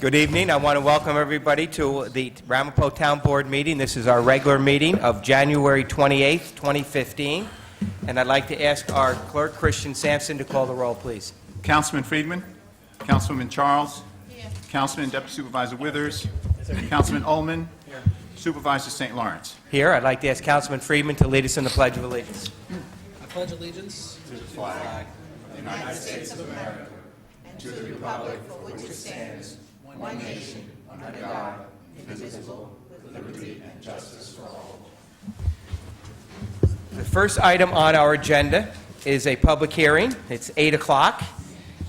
Good evening. I want to welcome everybody to the Ramapo Town Board meeting. This is our regular meeting of January 28th, 2015. And I'd like to ask our clerk, Christian Sampson, to call the roll, please. Councilman Friedman. Councilwoman Charles. Here. Councilman and Deputy Supervisor Withers. Councilman Ullman. Here. Supervisor St. Lawrence. Here, I'd like to ask Councilman Friedman to lead us in the Pledge of Allegiance. I pledge allegiance To the flag of the United States of America and to the republic for which it stands, one nation, under God, indivisible, with liberty and justice for all. The first item on our agenda is a public hearing. It's 8 o'clock,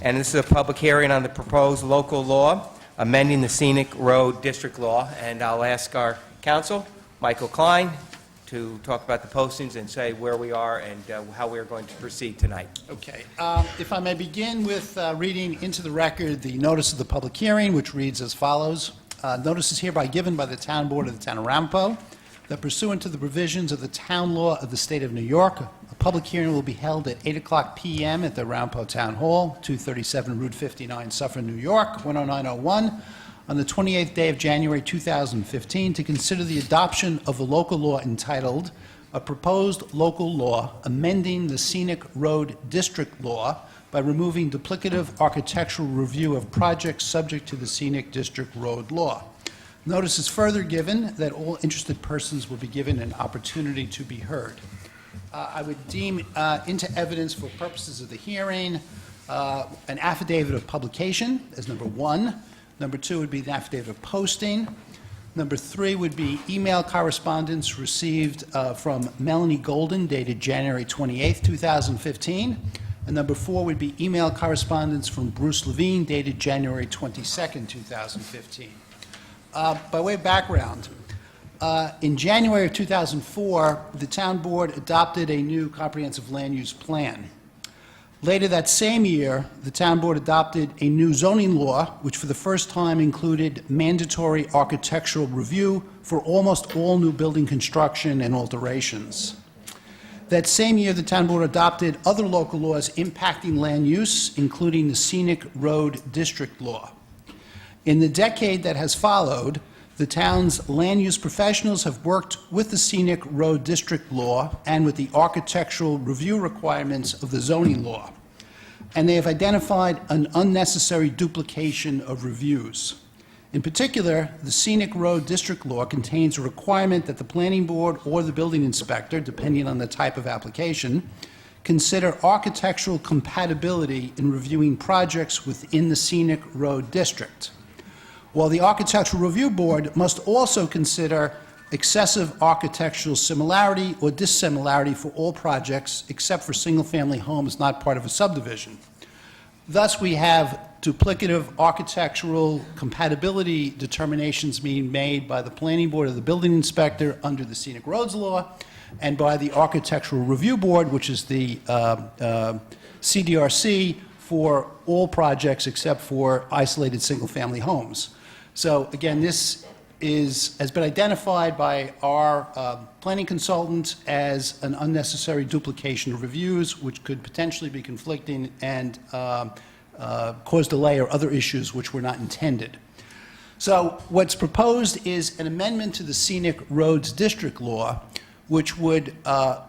and this is a public hearing on the proposed local law amending the Scenic Road District Law. And I'll ask our counsel, Michael Klein, to talk about the postings and say where we are and how we are going to proceed tonight. Okay. If I may begin with reading into the record the notice of the public hearing, which reads as follows. Notice is hereby given by the Town Board of the Town of Ramapo that pursuant to the provisions of the Town Law of the State of New York, a public hearing will be held at 8 o'clock p.m. at the Ramapo Town Hall, 237 Route 59, Suffern, New York, 10901, on the 28th day of January 2015 to consider the adoption of a local law entitled A Proposed Local Law Amending the Scenic Road District Law by removing duplicative architectural review of projects subject to the Scenic District Road Law. Notice is further given that all interested persons will be given an opportunity to be heard. I would deem into evidence for purposes of the hearing an affidavit of publication as number one. Number two would be the affidavit of posting. Number three would be email correspondence received from Melanie Golden dated January 28th, 2015. And number four would be email correspondence from Bruce Levine dated January 22nd, 2015. By way of background, in January of 2004, the Town Board adopted a new comprehensive land use plan. Later that same year, the Town Board adopted a new zoning law, which for the first time included mandatory architectural review for almost all new building construction and alterations. That same year, the Town Board adopted other local laws impacting land use, including the Scenic Road District Law. In the decade that has followed, the town's land use professionals have worked with the Scenic Road District Law and with the architectural review requirements of the zoning law, and they have identified an unnecessary duplication of reviews. In particular, the Scenic Road District Law contains a requirement that the planning board or the building inspector, depending on the type of application, consider architectural compatibility in reviewing projects within the Scenic Road District, while the Architectural Review Board must also consider excessive architectural similarity or dissimilarity for all projects except for single-family homes not part of a subdivision. Thus, we have duplicative architectural compatibility determinations being made by the Planning Board or the Building Inspector under the Scenic Roads Law and by the Architectural Review Board, which is the CDRC, for all projects except for isolated single-family homes. So again, this has been identified by our planning consultant as an unnecessary duplication of reviews, which could potentially be conflicting and cause delay or other issues which were not intended. So what's proposed is an amendment to the Scenic Roads District Law, which would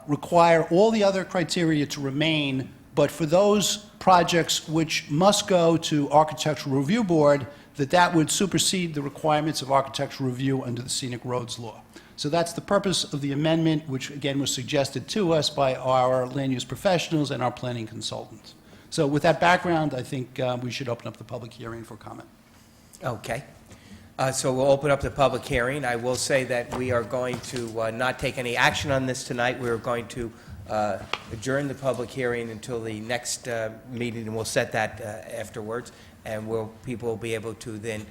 require all the other criteria to remain, but for those projects which must go to Architectural Review Board, that would supersede the requirements of architectural review under the Scenic Roads Law. So that's the purpose of the amendment, which again was suggested to us by our land use professionals and our planning consultants. So with that background, I think we should open up the public hearing for comment. Okay. So we'll open up the public hearing. I will say that we are going to not take any action on this tonight. We're going to adjourn the public hearing until the next meeting, and we'll set that afterwards, and people will be able to then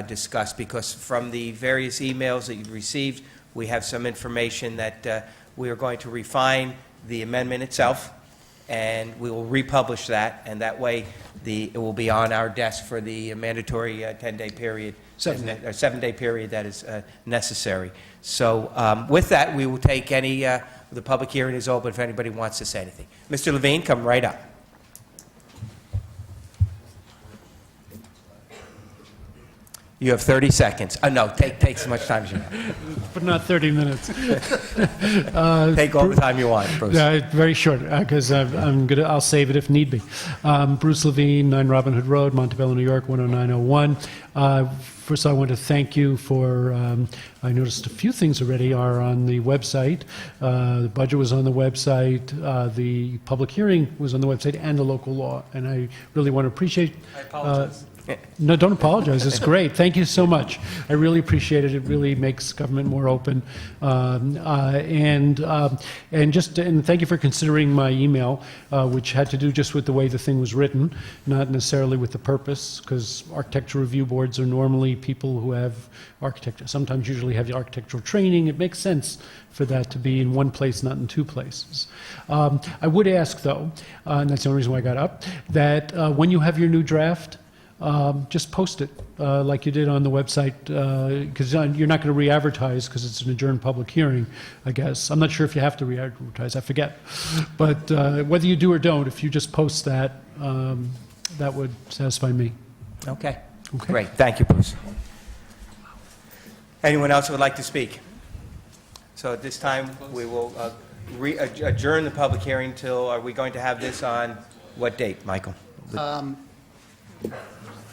discuss, because from the various emails that you've received, we have some information that we are going to refine the amendment itself, and we will republish that, and that way it will be on our desk for the mandatory 10-day period, 7-day period that is necessary. So with that, we will take any, the public hearing is open if anybody wants to say anything. Mr. Levine, come right up. You have 30 seconds. No, take as much time as you want. But not 30 minutes. Take all the time you want, Bruce. Very short, because I'll save it if need be. Bruce Levine, 9 Robin Hood Road, Montebello, New York, 10901. First, I want to thank you for, I noticed a few things already are on the website. The budget was on the website, the public hearing was on the website, and the local law, and I really want to appreciate. I apologize. No, don't apologize. It's great. Thank you so much. I really appreciate it. It really makes government more open. And thank you for considering my email, which had to do just with the way the thing was written, not necessarily with the purpose, because architecture review boards are normally people who have architecture, sometimes usually have the architectural training. It makes sense for that to be in one place, not in two places. I would ask, though, and that's the only reason why I got up, that when you have your new draft, just post it like you did on the website, because you're not going to re-advertise because it's an adjourned public hearing, I guess. I'm not sure if you have to re-advertise, I forget. But whether you do or don't, if you just post that, that would satisfy me. Okay. Okay. Great. Thank you, Bruce. Anyone else who would like to speak? So at this time, we will adjourn the public hearing till, are we going to have this on what date, Michael?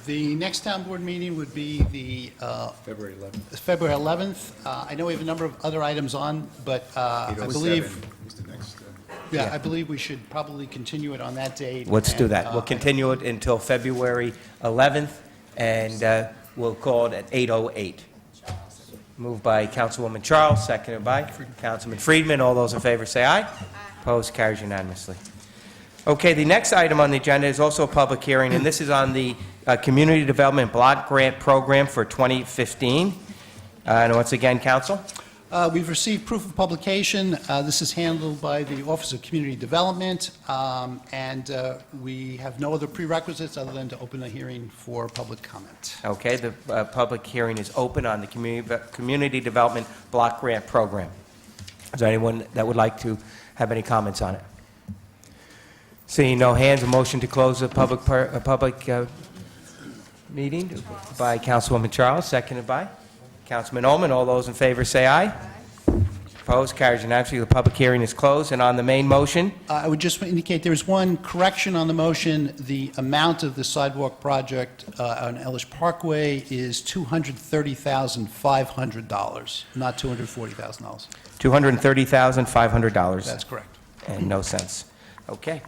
The next town board meeting would be the... February 11th. I know we have a number of other items on, but I believe... I believe we should probably continue it on that date. Let's do that. We'll continue it until February 11th, and we'll call it at 8:08. Moved by Councilwoman Charles, seconded by Councilman Friedman. All those in favor say aye. Opposed, carries unanimously. Okay, the next item on the agenda is also a public hearing, and this is on the Community Development Block Grant Program for 2015. And once again, Council? We've received proof of publication. This is handled by the Office of Community Development, and we have no other prerequisites other than to open a hearing for public comment. Okay, the public hearing is open on the Community Development Block Grant Program. Is there anyone that would like to have any comments on it? Seeing no hands, a motion to close the public meeting by Councilwoman Charles, seconded by Councilman Ullman. All those in favor say aye. Opposed, carries unanimously. The public hearing is closed. And on the main motion, I would just indicate there is one correction on the motion. The amount of the sidewalk project on Ellis Parkway is $230,500, not $240,000. $230,500. That's correct. And no cents. Okay.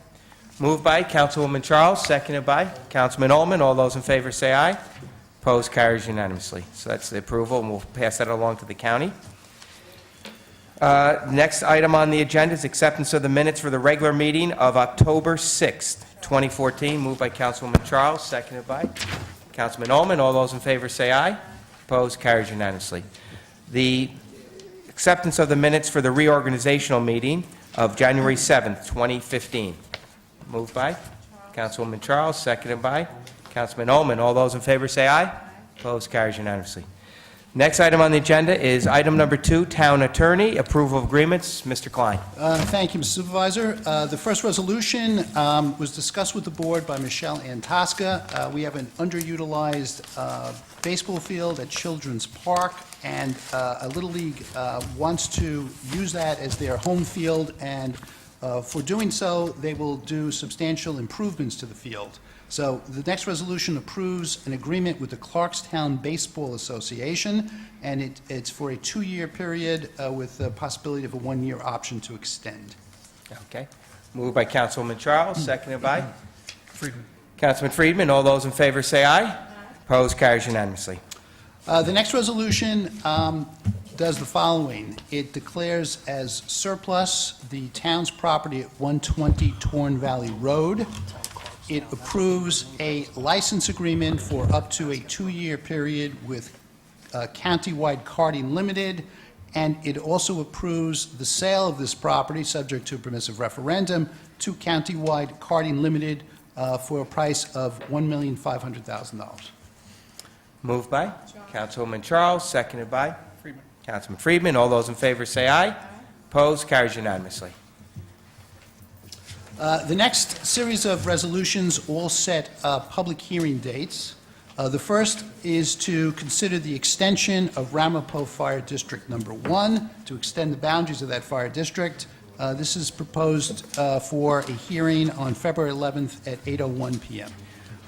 Moved by Councilwoman Charles, seconded by Councilman Ullman. All those in favor say aye. Opposed, carries unanimously. So that's the approval, and we'll pass that along to the county. Next item on the agenda is acceptance of the minutes for the regular meeting of October 6th, 2014. Moved by Councilwoman Charles, seconded by Councilman Ullman. All those in favor say aye. Opposed, carries unanimously. The acceptance of the minutes for the reorganizational meeting of January 7th, 2015. Moved by Councilwoman Charles, seconded by Councilman Ullman. All those in favor say aye. Opposed, carries unanimously. Next item on the agenda is item number 2, Town Attorney, approval of agreements. Mr. Klein. Thank you, Mr. Supervisor. The first resolution was discussed with the board by Michelle Antosca. We have an underutilized baseball field at Children's Park, and a Little League wants to use that as their home field, and for doing so, they will do substantial improvements to the field. So the next resolution approves an agreement with the Clarkstown Baseball Association, and it's for a 2-year period with the possibility of a 1-year option to extend. Okay. Moved by Councilwoman Charles, seconded by Friedman. Councilman Friedman. All those in favor say aye. Opposed, carries unanimously. The next resolution does the following. It declares as surplus the town's property at 120 Torn Valley Road. It approves a license agreement for up to a 2-year period with Countywide Karting Limited, and it also approves the sale of this property, subject to a permissive referendum, to Countywide Karting Limited for a price of $1,500,000. Moved by Councilwoman Charles, seconded by Councilman Friedman. All those in favor say aye. Opposed, carries unanimously. The next series of resolutions all set public hearing dates. The first is to consider the extension of Ramapo Fire District Number 1, to extend the boundaries of that fire district. This is proposed for a hearing on February 11th at 8:01 p.m.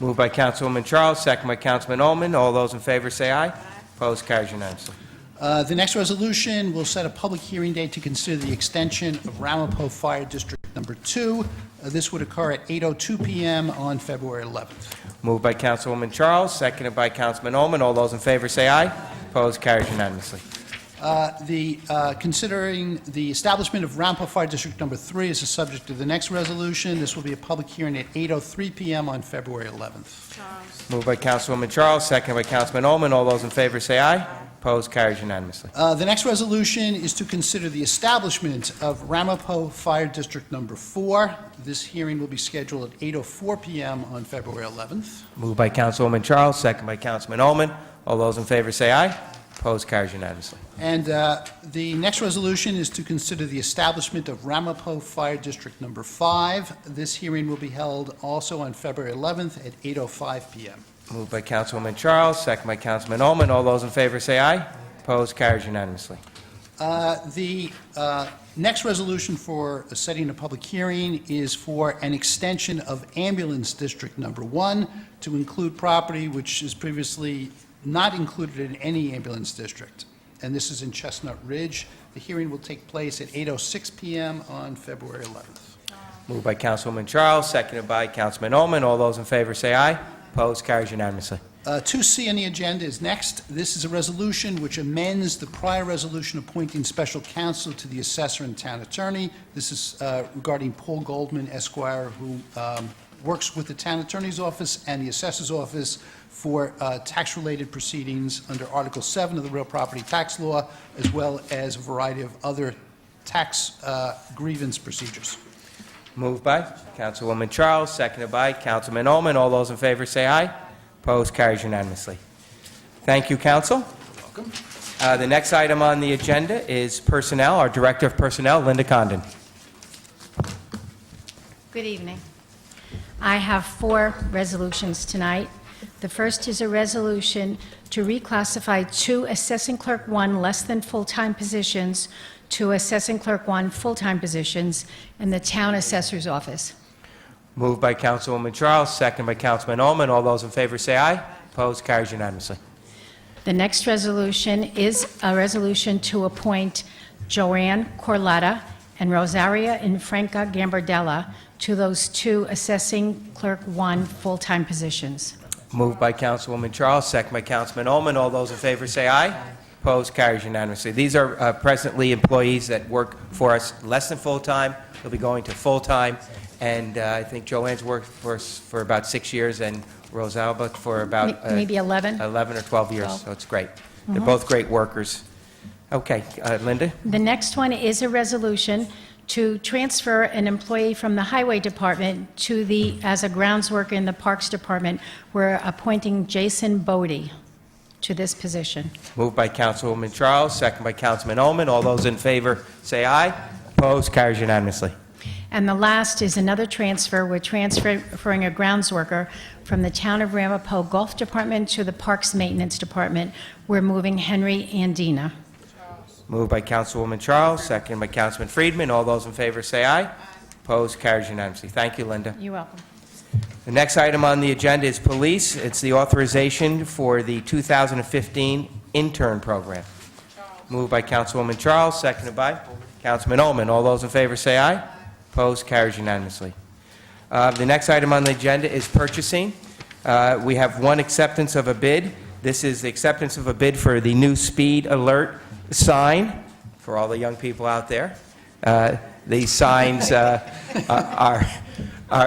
Moved by Councilwoman Charles, second by Councilman Ullman. All those in favor say aye. Opposed, carries unanimously. The next resolution will set a public hearing date to consider the extension of Ramapo Fire District Number 2. This would occur at 8:02 p.m. on February 11th. Moved by Councilwoman Charles, seconded by Councilman Ullman. All those in favor say aye. Opposed, carries unanimously. Considering the establishment of Ramapo Fire District Number 3 is the subject of the next resolution. This will be a public hearing at 8:03 p.m. on February 11th. Moved by Councilwoman Charles, seconded by Councilman Ullman. All those in favor say aye. Opposed, carries unanimously. The next resolution is to consider the establishment of Ramapo Fire District Number 4. This hearing will be scheduled at 8:04 p.m. on February 11th. Moved by Councilwoman Charles, seconded by Councilman Ullman. All those in favor say aye. Opposed, carries unanimously. And the next resolution is to consider the establishment of Ramapo Fire District Number 5. This hearing will be held also on February 11th at 8:05 p.m. Moved by Councilwoman Charles, seconded by Councilman Ullman. All those in favor say aye. Opposed, carries unanimously. The next resolution for setting a public hearing is for an extension of Ambulance District Number 1 to include property which is previously not included in any ambulance district, and this is in Chestnut Ridge. The hearing will take place at 8:06 p.m. on February 11th. Moved by Councilwoman Charles, seconded by Councilman Ullman. All those in favor say aye. Opposed, carries unanimously. 2C on the agenda is next. This is a resolution which amends the prior resolution appointing special counsel to the assessor and town attorney. This is regarding Paul Goldman, Esquire, who works with the town attorney's office and the assessor's office for tax-related proceedings under Article 7 of the real property tax law, as well as a variety of other tax grievance procedures. Moved by Councilwoman Charles, seconded by Councilman Ullman. All those in favor say aye. Opposed, carries unanimously. Thank you, Council. Welcome. The next item on the agenda is Personnel. Our Director of Personnel, Linda Condon. Good evening. I have 4 resolutions tonight. The first is a resolution to reclassify 2 Assessing Clerk 1 less than full-time positions to Assessing Clerk 1 full-time positions in the Town Assessor's Office. Moved by Councilwoman Charles, seconded by Councilman Ullman. All those in favor say aye. Opposed, carries unanimously. The next resolution is a resolution to appoint Joanne Corletta and Rosaria Infranca Gambardella to those 2 Assessing Clerk 1 full-time positions. Moved by Councilwoman Charles, seconded by Councilman Ullman. All those in favor say aye. Opposed, carries unanimously. These are presently employees that work for us less than full-time. They'll be going to full-time. And I think Joanne's worked for us for about 6 years, and Rosalba for about Maybe 11? 11 or 12 years, 12. so it's great. They're both great workers. Okay, Linda? The next one is a resolution to transfer an employee from the Highway Department as a grounds worker in the Parks Department. We're appointing Jason Bodie to this position. Moved by Councilwoman Charles, second by Councilman Ullman. All those in favor say aye. Opposed, carries unanimously. And the last is another transfer. We're transferring a grounds worker from the Town of Ramapo Golf Department to the Parks Maintenance Department. We're moving Henry Andina. Moved by Councilwoman Charles, second by Councilman Friedman. All those in favor say aye. Opposed, carries unanimously. Thank you, Linda. You're welcome. The next item on the agenda is police. It's the authorization for the 2015 intern program. Moved by Councilwoman Charles, seconded by Councilman Ullman. All those in favor say aye. Opposed, carries unanimously. The next item on the agenda is purchasing. We have one acceptance of a bid. This is the acceptance of a bid for the new speed alert sign for all the young people out there. These signs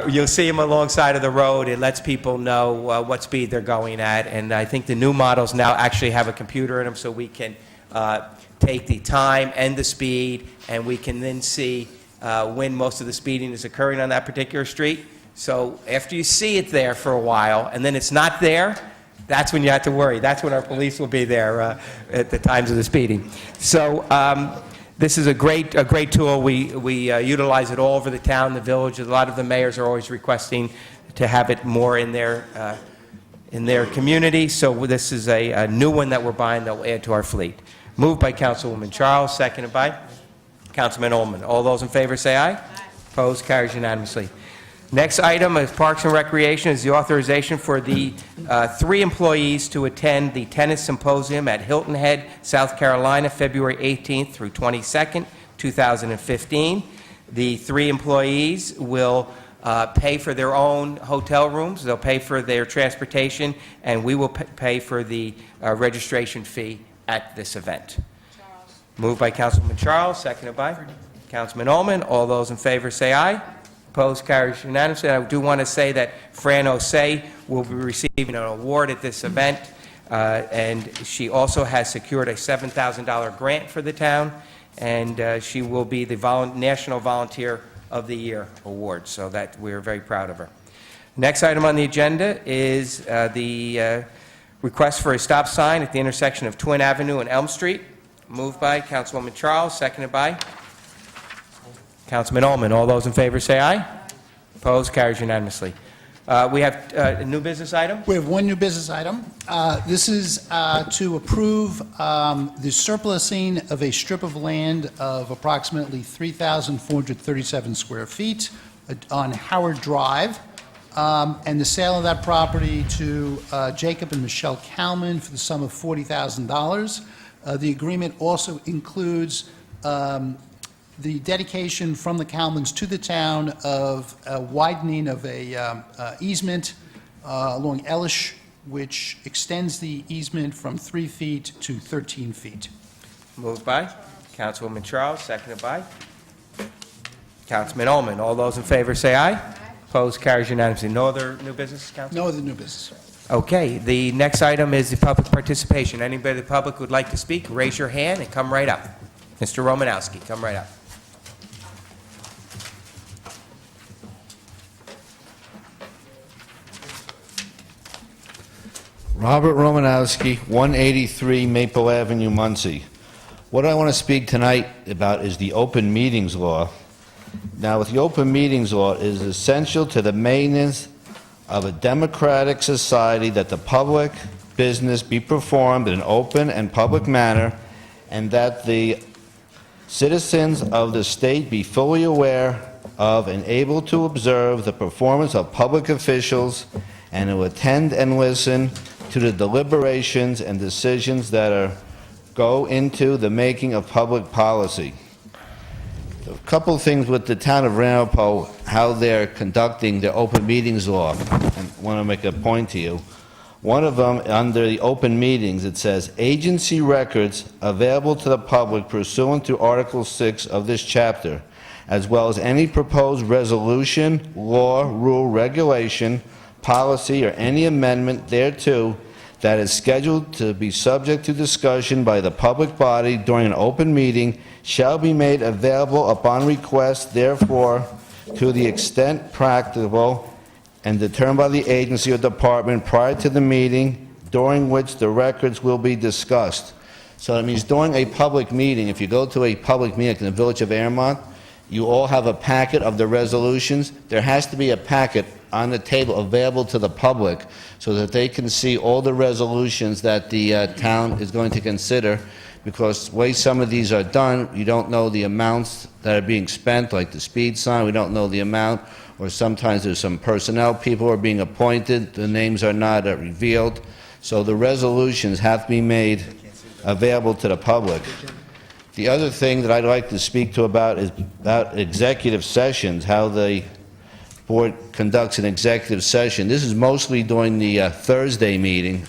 you'll see them alongside of the road. It lets people know what speed they're going at, and I think the new models now actually have a computer in them, so we can take the time and the speed, and we can then see when most of the speeding is occurring on that particular street. So after you see it there for a while, and then it's not there, that's when you have to worry. That's when our police will be there at the times of the speeding. So this is a great tool. We utilize it all over the town, the village. A lot of the mayors are always requesting to have it more in their in their community, so this is a new one that we're buying that will add to our fleet. Moved by Councilwoman Charles, seconded by Councilman Ullman. All those in favor say aye. Opposed, carries unanimously. Next item is Parks and Recreation is the authorization for the 3 employees to attend the tennis symposium at Hilton Head, South Carolina, February 18th through 22nd, 2015. The 3 employees will pay for their own hotel rooms, they'll pay for their transportation, and we will pay for the registration fee at this event. Moved by Councilman Charles, seconded by Councilman Ullman. All those in favor say aye. Opposed, carries unanimously. I do want to say that Fran Osei will be receiving an award at this event, and she also has secured a $7,000 grant for the town, and she will be the National Volunteer of the Year award, so that we're very proud of her. Next item on the agenda is the request for a stop sign at the intersection of Twin Avenue and Elm Street. Moved by Councilwoman Charles, seconded by Councilman Ullman. All those in favor say aye. Opposed, carries unanimously. We have a new business item. We have one new business item. This is to approve the surplusing of a strip of land of approximately 3,437 square feet on Howard Drive, and the sale of that property to Jacob and Michelle Kalman for the sum of $40,000. The agreement also includes the dedication from the Kalmans to the town of a widening of a easement along Ellish, which extends the easement from 3 feet to 13 feet. Moved by Councilwoman Charles, seconded by Councilman Ullman. All those in favor say aye. Opposed, carries unanimously. No other new business, Council? No other new business. Okay, the next item is the public participation. Anybody in the public who would like to speak, raise your hand and come right up. Mr. Romanowski, come right up. Robert Romanowski, 183 Maple Avenue, Muncie. What I want to speak tonight about is the open meetings law. Now, with the open meetings law, it is essential to the maintenance of a democratic society that the public business be performed in an open and public manner, and that the citizens of the state be fully aware of and able to observe the performance of public officials and to attend and listen to the deliberations and decisions that go into the making of public policy. A couple of things with the town of Ramapo, how they're conducting their open meetings law, and I want to make a point to you. One of them, under the open meetings, it says, agency records available to the public pursuant to Article 6 of this chapter, as well as any proposed resolution, law, rule, regulation, policy, or any amendment thereto that is scheduled to be subject to discussion by the public body during an open meeting shall be made available upon request, therefore, to the extent practicable and determined by the agency or department prior to the meeting during which the records will be discussed. So that means during a public meeting, if you go to a public meeting in the Village of Airmont, you all have a packet of the resolutions. There has to be a packet on the table available to the public so that they can see all the resolutions that the town is going to consider, because the way some of these are done, you don't know the amounts that are being spent, like the speed sign, we don't know the amount, or sometimes there's some personnel people who are being appointed, the names are not revealed. So the resolutions have to be made available to the public. The other thing that I'd like to speak to about is about executive sessions, how the board conducts an executive session. This is mostly during the Thursday meeting,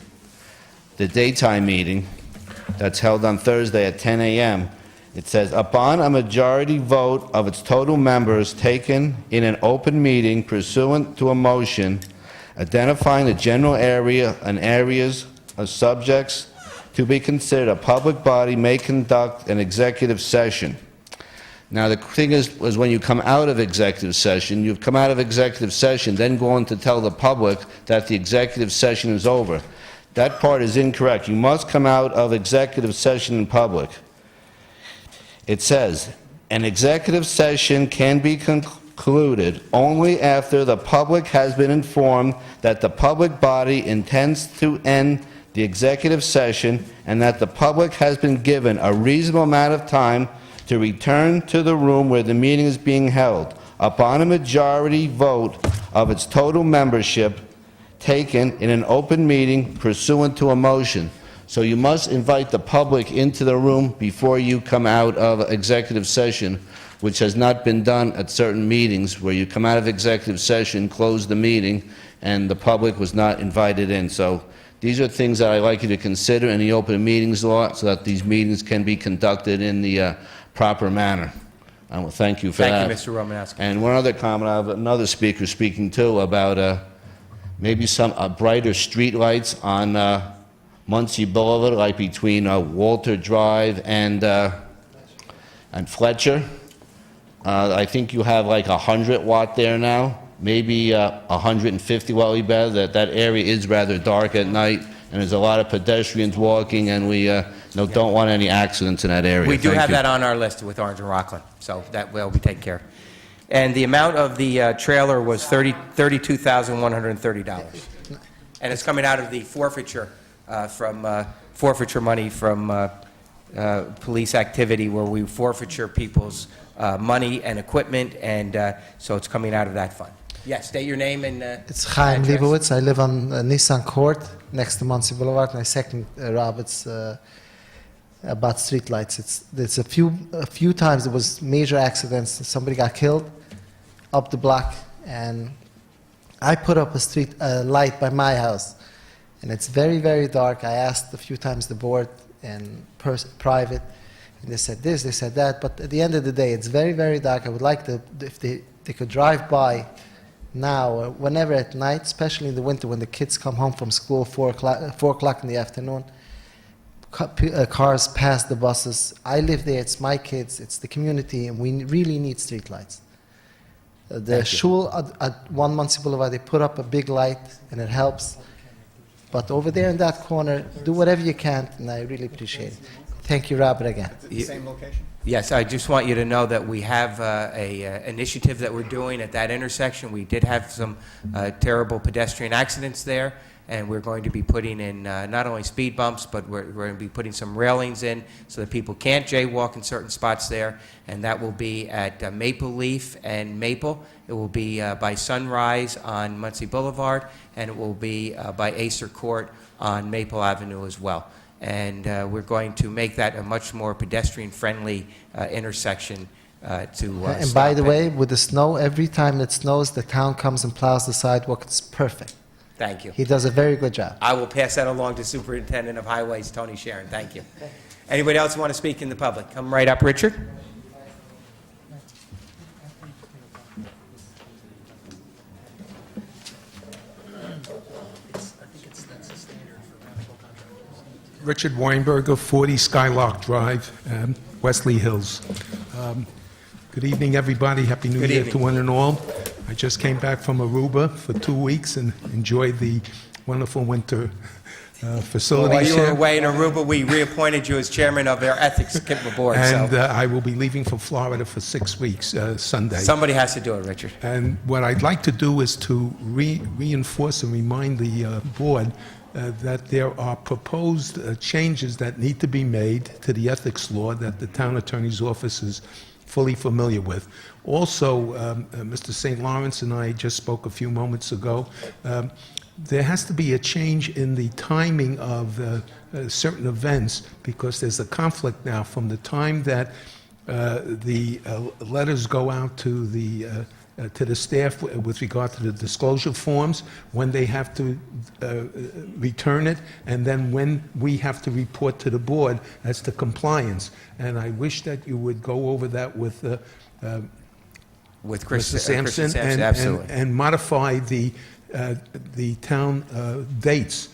the daytime meeting that's held on Thursday at 10 a.m. It says, upon a majority vote of its total members taken in an open meeting pursuant to a motion identifying the general area and areas of subjects to be considered, a public body may conduct an executive session. Now, the thing is when you come out of executive session, you've come out of executive session, then go on to tell the public that the executive session is over. That part is incorrect. You must come out of executive session in public. It says, an executive session can be concluded only after the public has been informed that the public body intends to end the executive session and that the public has been given a reasonable amount of time to return to the room where the meeting is being held. Upon a majority vote of its total membership taken in an open meeting pursuant to a motion. So you must invite the public into the room before you come out of executive session, which has not been done at certain meetings where you come out of executive session, close the meeting, and the public was not invited in. So these are things that I'd like you to consider in the open meetings law so that these meetings can be conducted in the proper manner. I will thank you for that. Thank you, Mr. Romanowski. And one other comment, I have another speaker speaking too about maybe some brighter street lights on Muncie Boulevard, like between Walter Drive and Fletcher. I think you have like 100 watt there now, maybe 150 watt would be better. That area is rather dark at night, and there's a lot of pedestrians walking, and we don't want any accidents in that area. We do Thank have you. that on our list with Orange and Rockland, so that will be taken care of. And the amount of the trailer was $32,130. And it's coming out of the forfeiture forfeiture money from police activity where we forfeiture people's money and equipment, and so it's coming out of that fund. Yes, state your name and It's Chaim address. Leibowitz. I live on Nissan Court next to Muncie Boulevard. My second Roberts about streetlights. It's a few times there was major accidents. Somebody got killed up the block, and I put up a street light by my house, and it's very, very dark. I asked a few times the board and private, and they said this, they said that, but at the end of the day, it's very, very dark. I would like if they could drive by now or whenever at night, especially in the winter when the kids come home from school 4 o'clock in the afternoon, cars pass the buses. I live there, it's my kids, it's the community, and we really need streetlights. The shul at 1 Muncie Boulevard, they put up a big light, and it helps. But over there in that corner, do whatever you can, and I really appreciate it. Thank you, Robert, again. Same location? Yes, I just want you to know that we have a initiative that we're doing at that intersection. We did have some terrible pedestrian accidents there, and we're going to be putting in not only speed bumps, but we're going to be putting some railings in so that people can't jaywalk in certain spots there, and that will be at Maple Leaf and Maple. It will be by Sunrise on Muncie Boulevard, and it will be by Acer Court on Maple Avenue as well. And we're going to make that a much more pedestrian-friendly intersection to And by the way, with the snow, every time it snows, the town comes and plows the sidewalk. It's perfect. Thank you. He does a very good job. I will pass that along to Superintendent of Highways, Tony Sharon. Thank you. Anybody else want to speak in the public? Come right up, Richard. Richard Weinberger, 40 Skylark Drive, Wesley Hills. Good evening, everybody. Happy New Good Year evening. to one and all. I just came back from Aruba for 2 weeks and enjoyed the wonderful winter While facilities you were here. away in Aruba, we reappointed you as chairman of our ethics board, And so I will be leaving for Florida for 6 weeks, Sunday. somebody has to do it, Richard. And what I'd like to do is to reinforce and remind the board that there are proposed changes that need to be made to the ethics law that the town attorney's office is fully familiar with. Also, Mr. St. Lawrence and I just spoke a few moments ago. There has to be a change in the timing of certain events because there's a conflict now from the time that the letters go out to the staff with regard to the disclosure forms, when they have to return it, and then when we have to report to the board as to compliance. And I wish that you would go over that with With Chris Mr. Sampson absolutely. and modify the town dates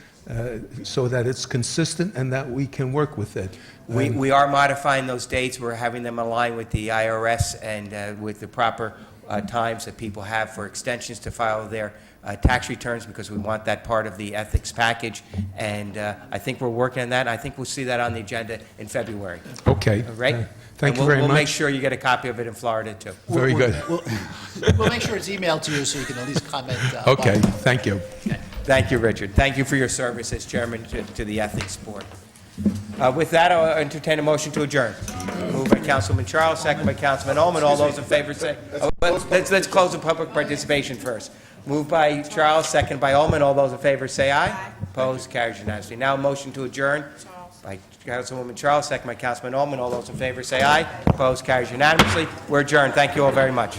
so that it's consistent and that we can work with it. We are modifying those dates. We're having them align with the IRS and with the proper times that people have for extensions to file their tax returns, because we want that part of the ethics package, and I think we're working on that, and I think we'll see that on the agenda in February. Okay. All right? Thank And you very We'll make much. sure you get a copy of it in Florida, too. Very good. We'll make sure it's emailed to you so you can at least comment. Okay, above. thank you. Thank you, Richard. Thank you for your service as chairman to the Ethics Board. With that, I'll entertain a motion to adjourn. Moved by Councilman Charles, second by Councilman Ullman. All those in favor say... Oh, let's close the public participation first. Moved by Charles, second by Ullman. All those in favor say aye. Opposed? Carries unanimously. Now, a motion to adjourn by Councilwoman Charles, second by Councilman Ullman. All those in favor say aye. Opposed? Carries unanimously. We're adjourned. Thank you all very much.